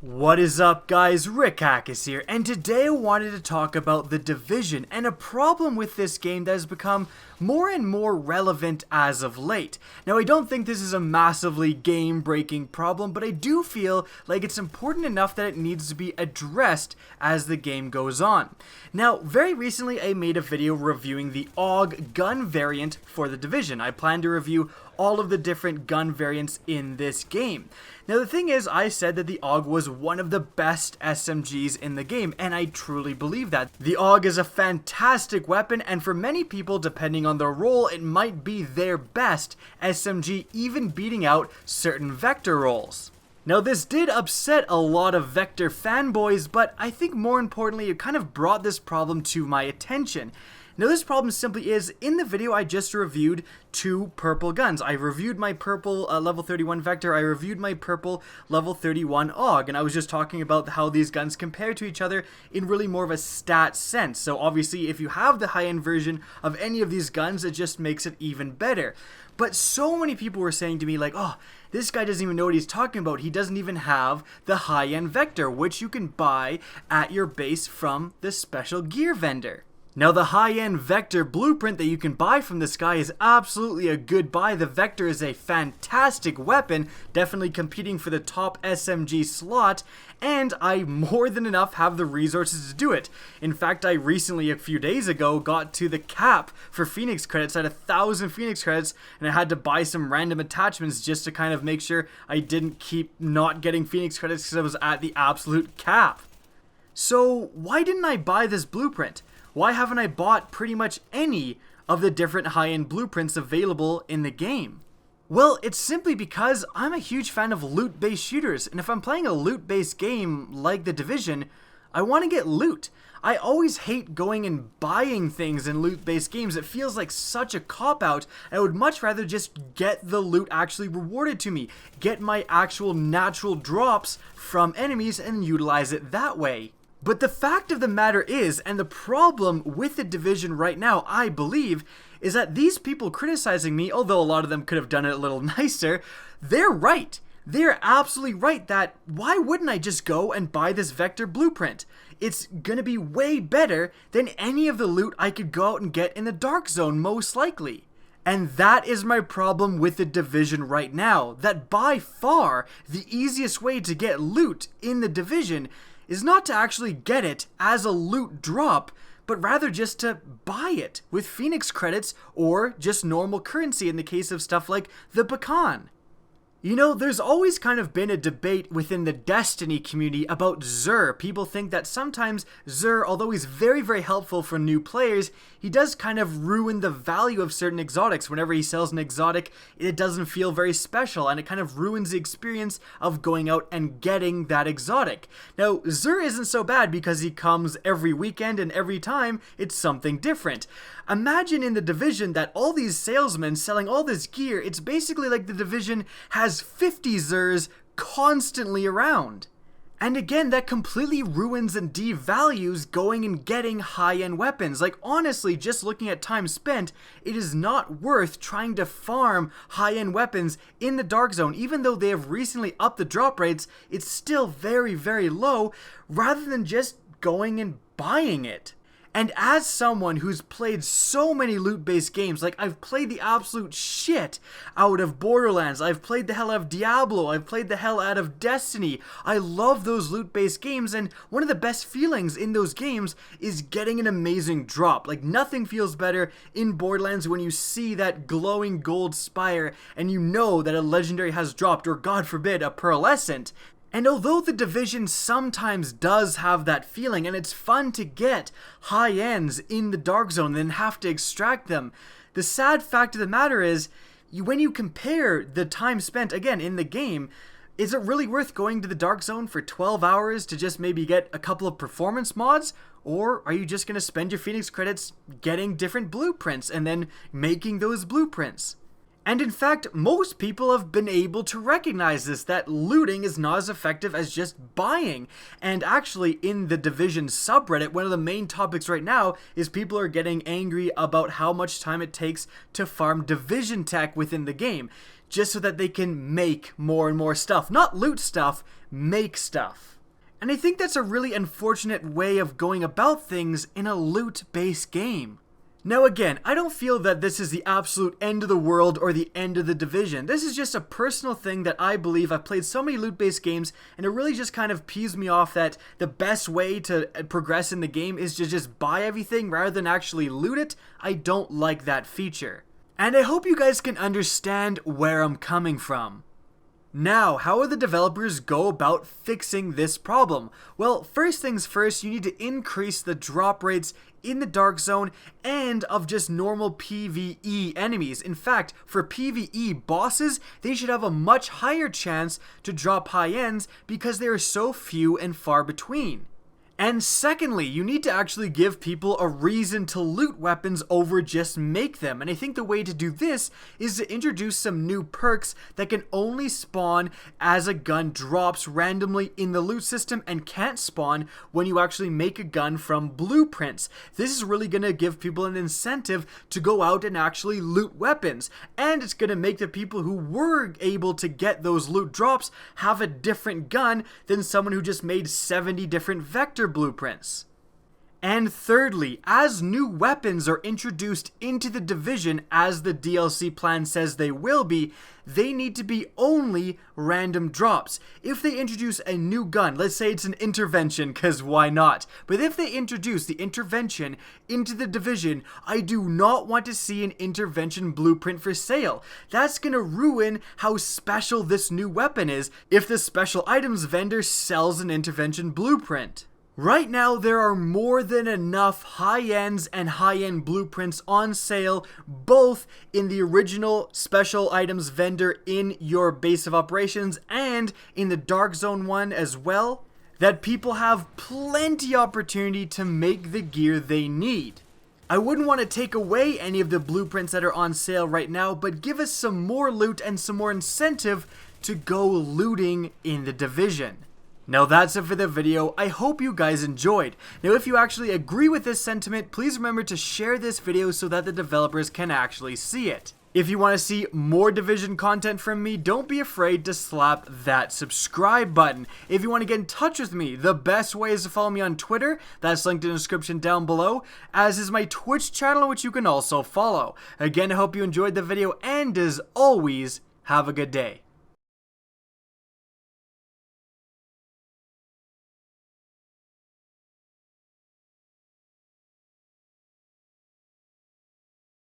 What is up, guys? Rick Hackis here, and today I wanted to talk about The Division and a problem with this game that has become more and more relevant as of late. Now, I don't think this is a massively game-breaking problem, but I do feel like it's important enough that it needs to be addressed as the game goes on. Now, very recently I made a video reviewing the AUG gun variant for The Division. I plan to review all of the different gun variants in this game. Now, the thing is, I said that the AUG was one of the best SMGs in the game, and I truly believe that. The AUG is a fantastic weapon, and for many people, depending on their role, it might be their best SMG, even beating out certain Vector roles. Now, this did upset a lot of Vector fanboys, but I think more importantly, it kind of brought this problem to my attention. Now, this problem simply is, in the video I just reviewed two purple guns. I reviewed my purple level 31 Vector, I reviewed my purple level 31 AUG, and I was just talking about how these guns compare to each other in really more of a stat sense. So obviously, if you have the high-end version of any of these guns, it just makes it even better. But so many people were saying to me like, oh, this guy doesn't even know what he's talking about. He doesn't even have the high-end Vector, which you can buy at your base from the special gear vendor. Now, the high-end Vector blueprint that you can buy from this guy is absolutely a good buy. The Vector is a fantastic weapon, definitely competing for the top SMG slot, and I more than enough have the resources to do it. In fact, I recently, a few days ago, got to the cap for Phoenix credits. I had 1,000 Phoenix credits, and I had to buy some random attachments just to kind of make sure I didn't keep not getting Phoenix credits because I was at the absolute cap. So, why didn't I buy this blueprint? Why haven't I bought pretty much any of the different high-end blueprints available in the game? Well, it's simply because I'm a huge fan of loot-based shooters, and if I'm playing a loot-based game like The Division, I want to get loot. I always hate going and buying things in loot-based games. It feels like such a cop-out. I would much rather just get the loot actually rewarded to me, get my actual natural drops from enemies and utilize it that way. But the fact of the matter is, and the problem with The Division right now, I believe, is that these people criticizing me, although a lot of them could have done it a little nicer, they're right. They're absolutely right that why wouldn't I just go and buy this Vector blueprint? It's gonna be way better than any of the loot I could go out and get in the Dark Zone, most likely. And that is my problem with The Division right now, that by far the easiest way to get loot in The Division is not to actually get it as a loot drop, but rather just to buy it with Phoenix credits or just normal currency in the case of stuff like the pecan. You know, there's always kind of been a debate within the Destiny community about Xur. People think that sometimes Xur, although he's very, very helpful for new players, he does kind of ruin the value of certain exotics. Whenever he sells an exotic, it doesn't feel very special, and it kind of ruins the experience of going out and getting that exotic. Now, Xur isn't so bad because he comes every weekend, and every time it's something different. Imagine in The Division that all these salesmen selling all this gear, it's basically like The Division has 50 Xurs constantly around. And again, that completely ruins and devalues going and getting high-end weapons. Like, honestly, just looking at time spent, it is not worth trying to farm high-end weapons in the Dark Zone. Even though they have recently upped the drop rates, it's still very, very low, rather than just going and buying it. And as someone who's played so many loot-based games, like I've played the absolute shit out of Borderlands, I've played the hell out of Diablo, I've played the hell out of Destiny, I love those loot-based games, and one of the best feelings in those games is getting an amazing drop. Like, nothing feels better in Borderlands when you see that glowing gold spire and you know that a legendary has dropped, or God forbid, a pearlescent. And although The Division sometimes does have that feeling, and it's fun to get high ends in the Dark Zone and then have to extract them, the sad fact of the matter is, when you compare the time spent, again, in the game, is it really worth going to the Dark Zone for 12 hours to just maybe get a couple of performance mods? Or are you just going to spend your Phoenix credits getting different blueprints and then making those blueprints? And in fact, most people have been able to recognize this, that looting is not as effective as just buying. And actually, in the Division subreddit, one of the main topics right now is people are getting angry about how much time it takes to farm Division tech within the game, just so that they can make more and more stuff. Not loot stuff, make stuff. And I think that's a really unfortunate way of going about things in a loot-based game. Now again, I don't feel that this is the absolute end of the world or the end of the Division. This is just a personal thing that I believe. I've played so many loot-based games, and it really just kind of peeves me off that the best way to progress in the game is to just buy everything rather than actually loot it. I don't like that feature. And I hope you guys can understand where I'm coming from. Now, how will the developers go about fixing this problem? Well, first things first, you need to increase the drop rates in the Dark Zone and of just normal PvE enemies. In fact, for PvE bosses, they should have a much higher chance to drop high ends because they are so few and far between. And secondly, you need to actually give people a reason to loot weapons over just make them. And I think the way to do this is to introduce some new perks that can only spawn as a gun drops randomly in the loot system and can't spawn when you actually make a gun from blueprints. This is really going to give people an incentive to go out and actually loot weapons. And it's going to make the people who were able to get those loot drops have a different gun than someone who just made 70 different vector blueprints. And thirdly, as new weapons are introduced into the Division, as the DLC plan says they will be, they need to be only random drops. If they introduce a new gun, let's say it's an intervention, cause why not? But if they introduce the intervention into the Division, I do not want to see an intervention blueprint for sale. That's gonna ruin how special this new weapon is if the special items vendor sells an intervention blueprint. Right now, there are more than enough high-ends and high-end blueprints on sale, both in the original special items vendor in your base of operations and in the Dark Zone one as well, that people have plenty opportunity to make the gear they need. I wouldn't want to take away any of the blueprints that are on sale right now, but give us some more loot and some more incentive to go looting in the Division. Now that's it for the video. I hope you guys enjoyed. Now if you actually agree with this sentiment, please remember to share this video so that the developers can actually see it. If you want to see more Division content from me, don't be afraid to slap that subscribe button. If you want to get in touch with me, the best way is to follow me on Twitter. That's linked in the description down below, as is my Twitch channel, which you can also follow. Again, I hope you enjoyed the video, and as always, have a good day.